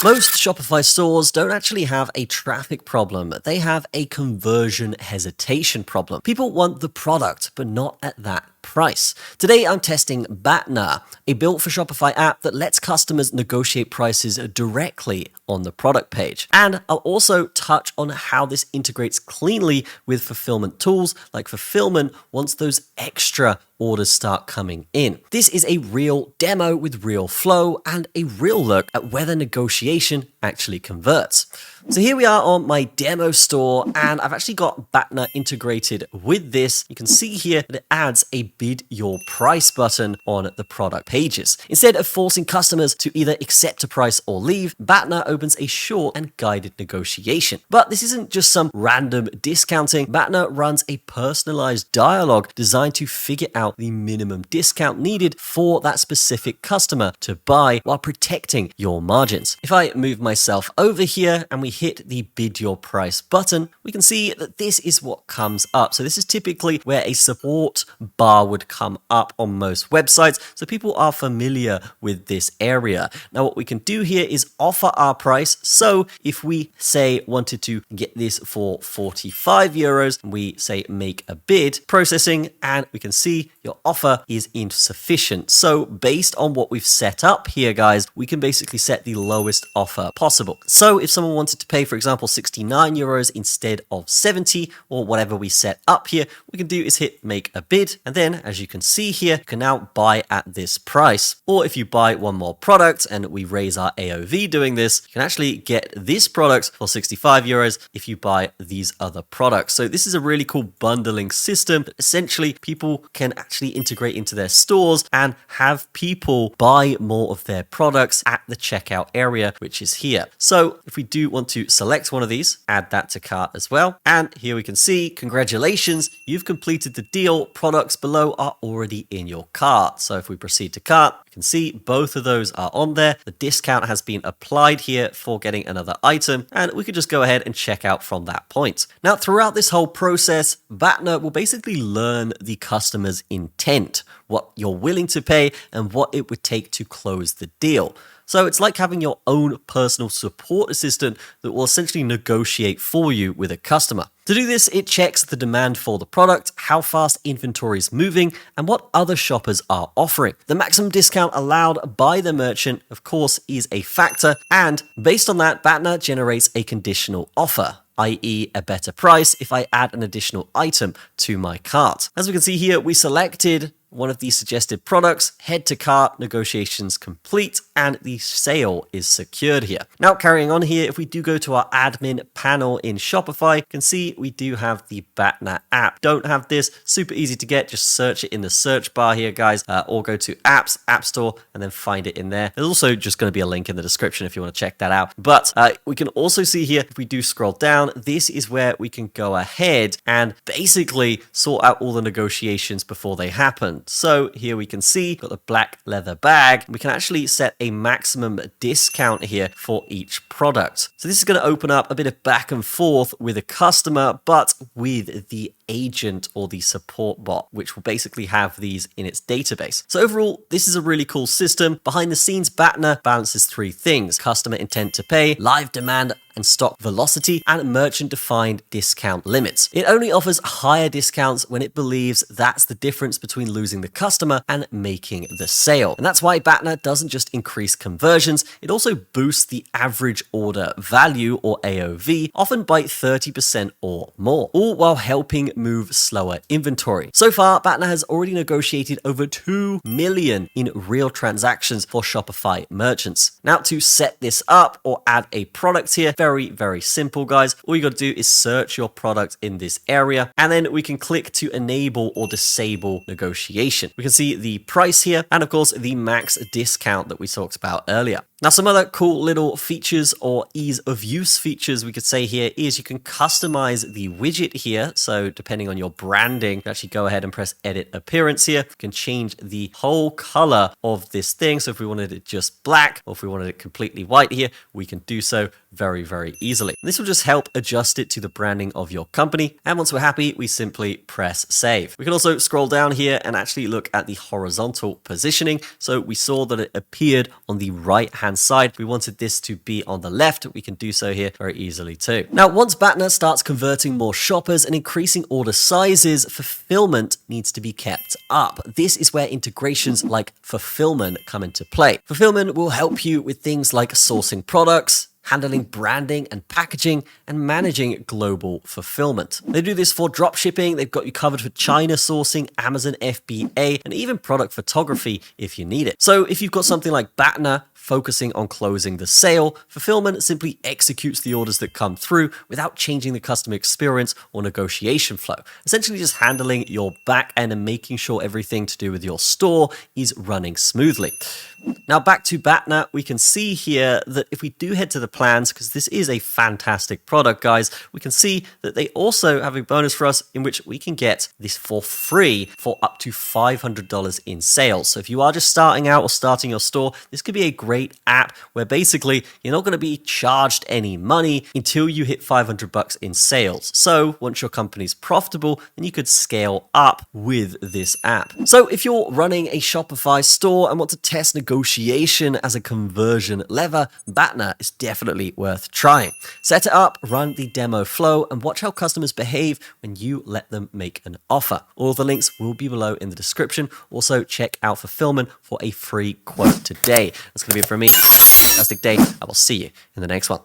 Most Shopify stores don't actually have a traffic problem. They have a conversion hesitation problem. People want the product, but not at that price. Today, I'm testing Batner, a built for Shopify app that lets customers negotiate prices directly on the product page. And I'll also touch on how this integrates cleanly with fulfillment tools like Fulfillman once those extra orders start coming in. This is a real demo with real flow and a real look at whether negotiation actually converts. So here we are on my demo store, and I've actually got Batner integrated with this. You can see here that it adds a bid your price button on the product pages. Instead of forcing customers to either accept a price or leave, Batner opens a short and guided negotiation. But this isn't just some random discounting. Batner runs a personalized dialogue designed to figure out the minimum discount needed for that specific customer to buy while protecting your margins. If I move myself over here and we hit the bid your price button, we can see that this is what comes up. So this is typically where a support bar would come up on most websites. So people are familiar with this area. Now what we can do here is offer our price. So if we say wanted to get this for 45 euros, we say make a bid, processing, and we can see your offer is insufficient. So based on what we've set up here, guys, we can basically set the lowest offer possible. So if someone wanted to pay, for example, 69 euros instead of 70 or whatever we set up here, what we can do is hit make a bid. And then as you can see here, you can now buy at this price. Or if you buy one more product and we raise our AOV doing this, you can actually get this product for 65 euros if you buy these other products. So this is a really cool bundling system that essentially people can actually integrate into their stores and have people buy more of their products at the checkout area, which is here. So if we do want to select one of these, add that to cart as well. And here we can see, congratulations, you've completed the deal. Products below are already in your cart. So if we proceed to cart, you can see both of those are on there. The discount has been applied here for getting another item, and we could just go ahead and check out from that point. Now, throughout this whole process, Batner will basically learn the customer's intent, what you're willing to pay, and what it would take to close the deal. So it's like having your own personal support assistant that will essentially negotiate for you with a customer. To do this, it checks the demand for the product, how fast inventory is moving, and what other shoppers are offering. The maximum discount allowed by the merchant, of course, is a factor, and based on that, Batner generates a conditional offer, i.e. a better price if I add an additional item to my cart. As we can see here, we selected one of these suggested products, head to cart, negotiations complete, and the sale is secured here. Now carrying on here, if we do go to our admin panel in Shopify, you can see we do have the Batner app. Don't have this, super easy to get, just search it in the search bar here, guys, or go to apps, app store, and then find it in there. There's also just going to be a link in the description if you want to check that out. But we can also see here, if we do scroll down, this is where we can go ahead and basically sort out all the negotiations before they happen. So here we can see, got the black leather bag. We can actually set a maximum discount here for each product. So this is going to open up a bit of back and forth with a customer, but with the agent or the support bot, which will basically have these in its database. So overall, this is a really cool system. Behind the scenes, Batner balances three things: customer intent to pay, live demand and stock velocity, and merchant-defined discount limits. It only offers higher discounts when it believes that's the difference between losing the customer and making the sale. And that's why Batner doesn't just increase conversions, it also boosts the average order value, or AOV, often by 30% or more, all while helping move slower inventory. So far, Batner has already negotiated over 2 million in real transactions for Shopify merchants. Now, to set this up or add a product here, very simple, guys. All you got to do is search your product in this area, and then we can click to enable or disable negotiation. We can see the price here, and of course the max discount that we talked about earlier. Now, some other cool little features or ease of use features we could say here is you can customize the widget here. So depending on your branding, you can actually go ahead and press edit appearance here. You can change the whole color of this thing. So if we wanted it just black, or if we wanted it completely white here, we can do so very, very easily. This will just help adjust it to the branding of your company. And once we're happy, we simply press save. We can also scroll down here and actually look at the horizontal positioning. So we saw that it appeared on the right-hand side. If we wanted this to be on the left, we can do so here very easily too. Now, once Batner starts converting more shoppers and increasing order sizes, fulfillment needs to be kept up. This is where integrations like Fulfillman come into play. Fulfillment will help you with things like sourcing products, handling branding and packaging, and managing global fulfillment. They do this for dropshipping. They've got you covered for China sourcing, Amazon FBA, and even product photography if you need it. So if you've got something like Batner focusing on closing the sale, Fulfillment simply executes the orders that come through without changing the customer experience or negotiation flow. Essentially just handling your back end and making sure everything to do with your store is running smoothly. Now back to Batner, we can see here that if we do head to the plans, because this is a fantastic product, guys, we can see that they also have a bonus for us in which we can get this for free for up to $500 in sales. So if you are just starting out or starting your store, this could be a great app where basically you're not going to be charged any money until you hit $500 in sales. So once your company's profitable, then you could scale up with this app. So if you're running a Shopify store and want to test negotiation as a conversion lever, Batner is definitely worth trying. Set it up, run the demo flow, and watch how customers behave when you let them make an offer. All the links will be below in the description. Also, check out Fulfillman for a free quote today. That's going to be it from me. Fantastic day. I will see you in the next one.